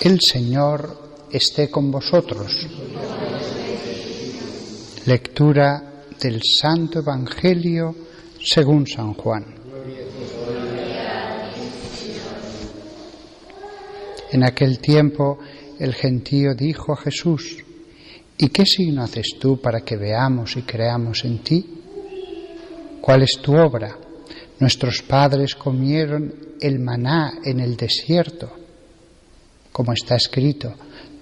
El Señor esté con vosotros. Lectura del Santo Evangelio según San Juan. En aquel tiempo el gentío dijo a Jesús: ¿Y qué signo haces tú para que veamos y creamos en ti? ¿Cuál es tu obra? Nuestros padres comieron el maná en el desierto. Como está escrito,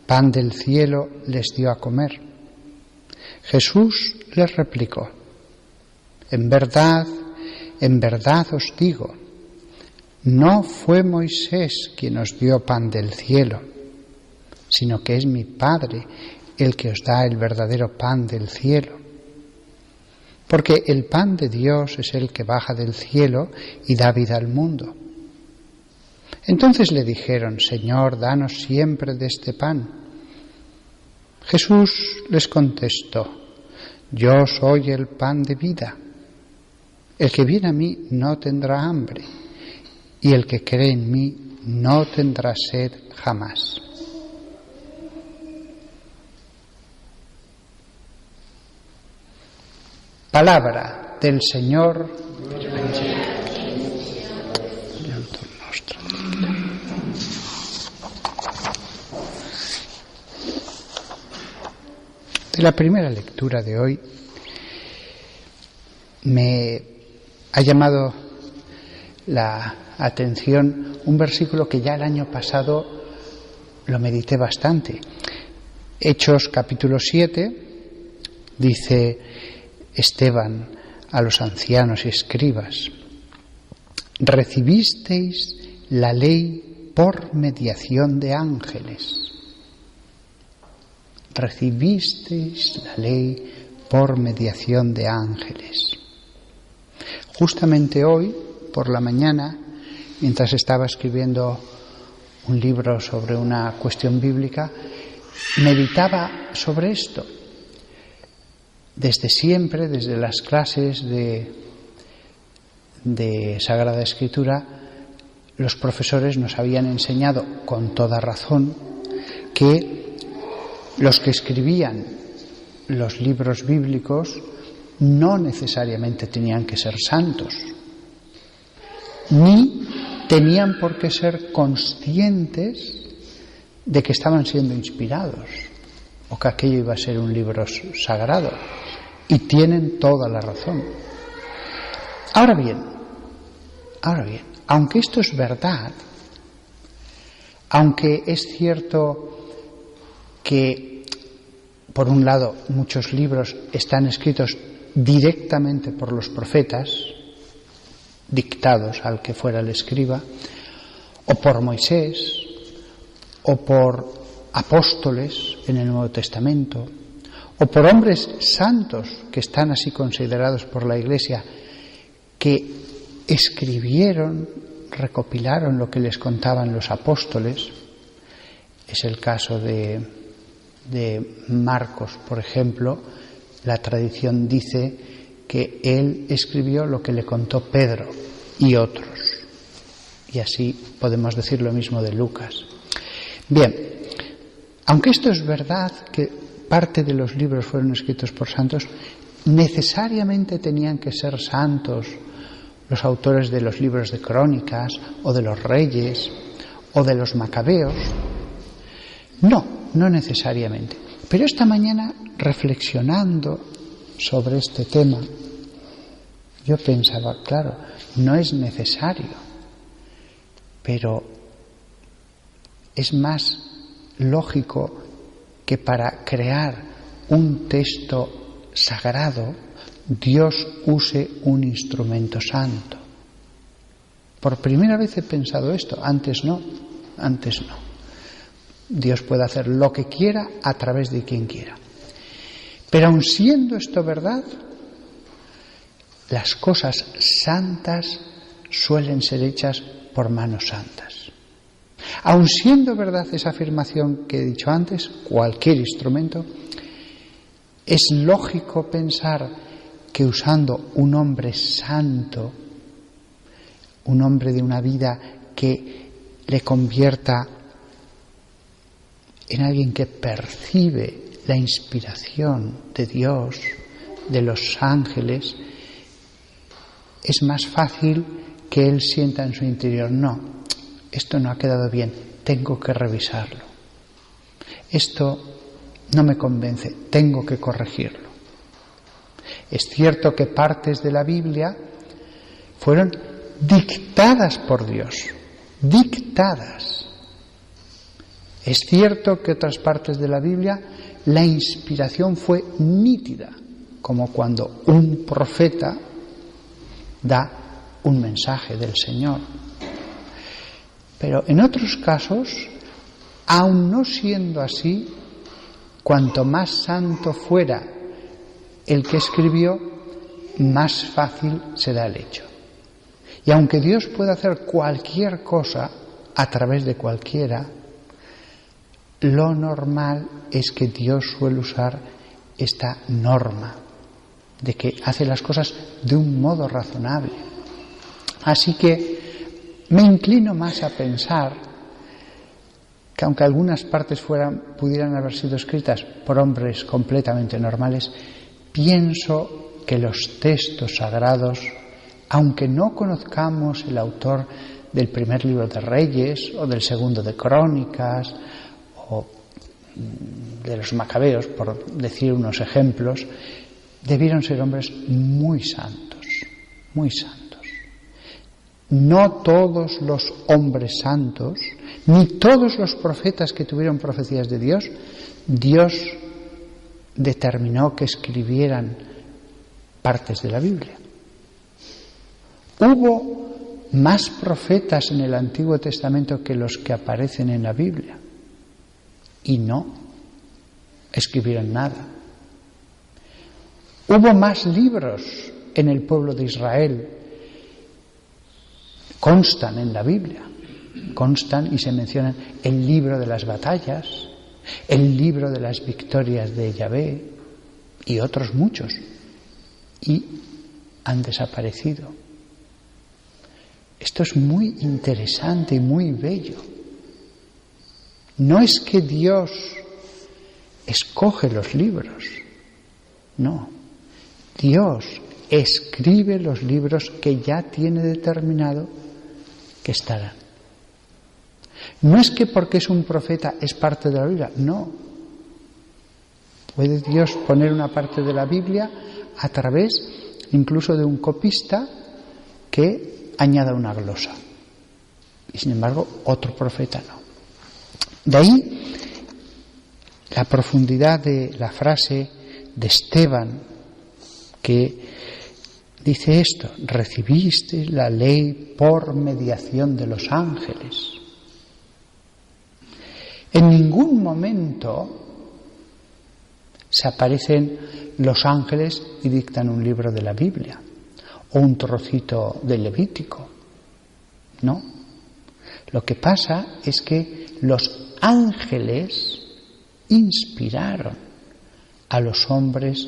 pan del cielo les dio a comer. Jesús les replicó: en verdad os digo, no fue Moisés quien os dio pan del cielo, sino que es mi Padre el que os da el verdadero pan del cielo. Porque el pan de Dios es el que baja del cielo y da vida al mundo. Entonces le dijeron: Señor, danos siempre de este pan. Jesús les contestó: Yo soy el pan de vida. El que viene a mí no tendrá hambre, y el que cree en mí no tendrá sed jamás. Palabra del Señor. De la primera lectura de hoy me ha llamado la atención un versículo que ya el año pasado lo medité bastante. Hechos capítulo 7 dice Esteban a los ancianos y escribas: recibisteis la ley por mediación de ángeles. Recibisteis la ley por mediación de ángeles. Justamente hoy, por la mañana, mientras estaba escribiendo un libro sobre una cuestión bíblica, meditaba sobre esto. Desde siempre, desde las clases de Sagrada Escritura, los profesores nos habían enseñado, con toda razón, que los que escribían los libros bíblicos no necesariamente tenían que ser santos, ni tenían por qué ser conscientes de que estaban siendo inspirados o que aquello iba a ser un libro sagrado, y tienen toda la razón. Ahora bien, aunque esto es verdad, aunque es cierto que, por un lado, muchos libros están escritos directamente por los profetas, dictados al que fuera el escriba, o por Moisés, o por apóstoles en el Nuevo Testamento, o por hombres santos que están así considerados por la Iglesia, que escribieron, recopilaron lo que les contaban los apóstoles. Es el caso de Marcos, por ejemplo. La tradición dice que él escribió lo que le contó Pedro y otros. Y así podemos decir lo mismo de Lucas. Bien, aunque esto es verdad, que parte de los libros fueron escritos por santos, necesariamente tenían que ser santos los autores de los libros de Crónicas, o de los Reyes, o de los Macabeos. No necesariamente. Pero esta mañana, reflexionando sobre este tema, yo pensaba, claro, no es necesario, pero es más lógico que para crear un texto sagrado Dios use un instrumento santo. Por primera vez he pensado esto, antes no. Dios puede hacer lo que quiera a través de quien quiera. Pero aun siendo esto verdad, las cosas santas suelen ser hechas por manos santas. Aun siendo verdad esa afirmación que he dicho antes, cualquier instrumento, es lógico pensar que usando un hombre santo, un hombre de una vida que le convierta en alguien que percibe la inspiración de Dios, de los ángeles, es más fácil que él sienta en su interior: no, esto no ha quedado bien, tengo que revisarlo. Esto no me convence, tengo que corregirlo. Es cierto que partes de la Biblia fueron dictadas por Dios, dictadas. Es cierto que otras partes de la Biblia la inspiración fue nítida, como cuando un profeta da un mensaje del Señor. Pero en otros casos, aun no siendo así, cuanto más santo fuera el que escribió, más fácil será el hecho. Y aunque Dios puede hacer cualquier cosa a través de cualquiera, lo normal es que Dios suele usar esta norma de que hace las cosas de un modo razonable. Así que me inclino más a pensar que aunque algunas partes pudieran haber sido escritas por hombres completamente normales, pienso que los textos sagrados, aunque no conozcamos el autor del primer libro de Reyes o del segundo de Crónicas o de los Macabeos, por decir unos ejemplos, debieron ser hombres muy santos, muy santos. No todos los hombres santos, ni todos los profetas que tuvieron profecías de Dios, Dios determinó que escribieran partes de la Biblia. Hubo más profetas en el Antiguo Testamento que los que aparecen en la Biblia, y no escribieron nada. Hubo más libros en el pueblo de Israel, constan en la Biblia, constan y se mencionan el libro de las batallas, el libro de las victorias de Yahvé y otros muchos, y han desaparecido. Esto es muy interesante y muy bello. No es que Dios escoge los libros, no. Dios escribe los libros que ya tiene determinado que estarán. No es que porque es un profeta es parte de la Biblia, no. Puede Dios poner una parte de la Biblia a través incluso de un copista que añada una glosa. Y sin embargo, otro profeta no. De ahí la profundidad de la frase de Esteban, que dice esto: recibiste la ley por mediación de los ángeles. En ningún momento se aparecen los ángeles y dictan un libro de la Biblia o un trocito del Levítico. No. Lo que pasa es que los ángeles inspiraron a los hombres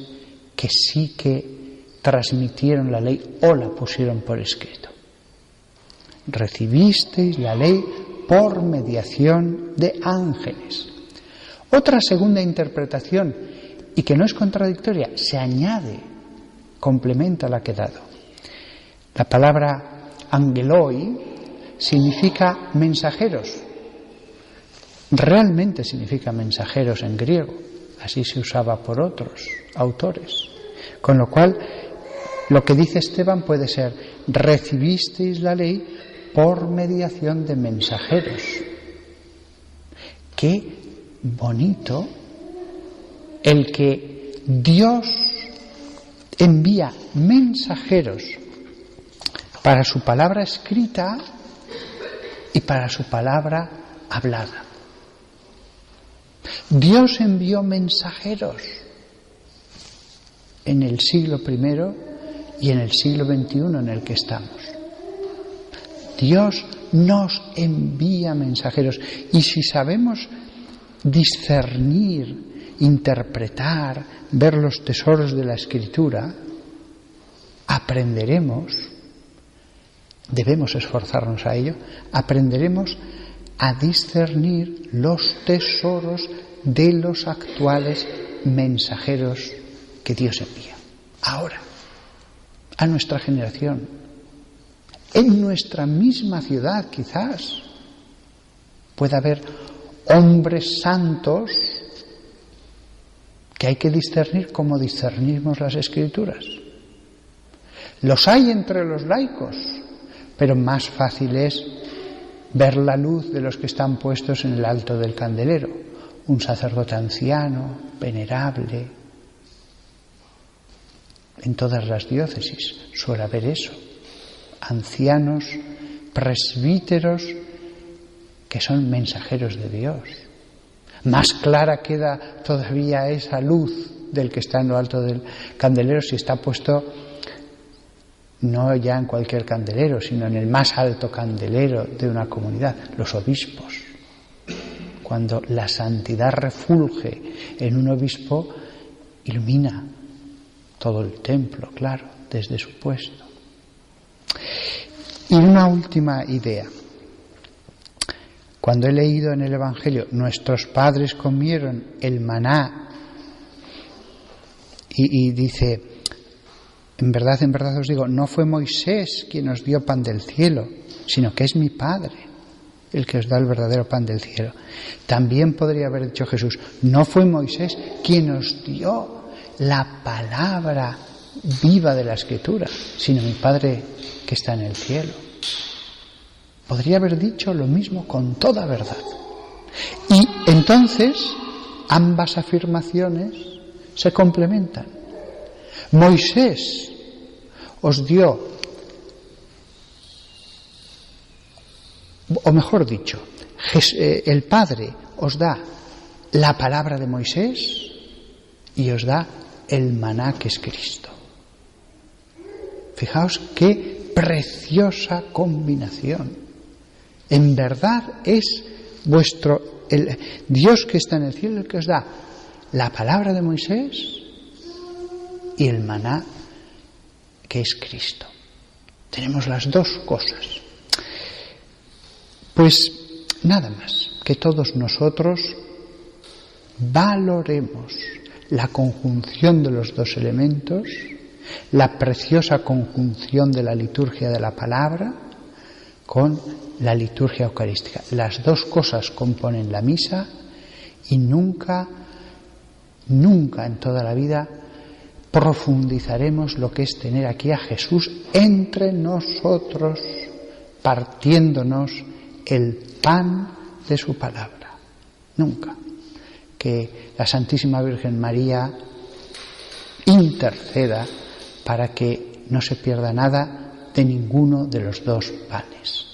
que sí que transmitieron la ley o la pusieron por escrito. Recibisteis la ley por mediación de ángeles. Otra segunda interpretación, y que no es contradictoria, se añade, complementa la que he dado. La palabra angeloi significa mensajeros. Realmente significa mensajeros en griego. Así se usaba por otros autores. Con lo cual, lo que dice Esteban puede ser: recibisteis la ley por mediación de mensajeros. Qué bonito el que Dios envía mensajeros para su palabra escrita y para su palabra hablada. Dios envió mensajeros en el siglo I y en el siglo XXI en el que estamos. Dios nos envía mensajeros, y si sabemos discernir, interpretar, ver los tesoros de la Escritura, aprenderemos, debemos esforzarnos a ello, aprenderemos a discernir los tesoros de los actuales mensajeros que Dios envía. Ahora, a nuestra generación, en nuestra misma ciudad quizás, puede haber hombres santos que hay que discernir como discernimos las Escrituras. Los hay entre los laicos, pero más fácil es ver la luz de los que están puestos en el alto del candelero. Un sacerdote anciano, venerable. En todas las diócesis suele haber eso. Ancianos, presbíteros, que son mensajeros de Dios. Más clara queda todavía esa luz del que está en lo alto del candelero si está puesto no ya en cualquier candelero, sino en el más alto candelero de una comunidad, los obispos. Cuando la santidad refulge en un obispo, ilumina todo el templo, claro, desde su puesto. Y una última idea. Cuando he leído en el Evangelio, nuestros padres comieron el maná, y dice, en verdad os digo, no fue Moisés quien os dio pan del cielo, sino que es mi Padre el que os da el verdadero pan del cielo. También podría haber dicho Jesús, no fue Moisés quien os dio la palabra viva de la Escritura, sino mi Padre que está en el cielo. Podría haber dicho lo mismo con toda verdad. Y entonces ambas afirmaciones se complementan. Moisés os dio, o mejor dicho, el Padre os da la palabra de Moisés y os da el maná que es Cristo. Fijaos qué preciosa combinación. En verdad es el Dios que está en el cielo el que os da la palabra de Moisés y el maná que es Cristo. Tenemos las dos cosas. Pues nada más, que todos nosotros valoremos la conjunción de los dos elementos, la preciosa conjunción de la liturgia de la palabra con la liturgia eucarística. Las dos cosas componen la misa y nunca en toda la vida profundizaremos lo que es tener aquí a Jesús entre nosotros, partiéndonos el pan de su palabra. Nunca. Que la Santísima Virgen María interceda para que no se pierda nada de ninguno de los dos panes.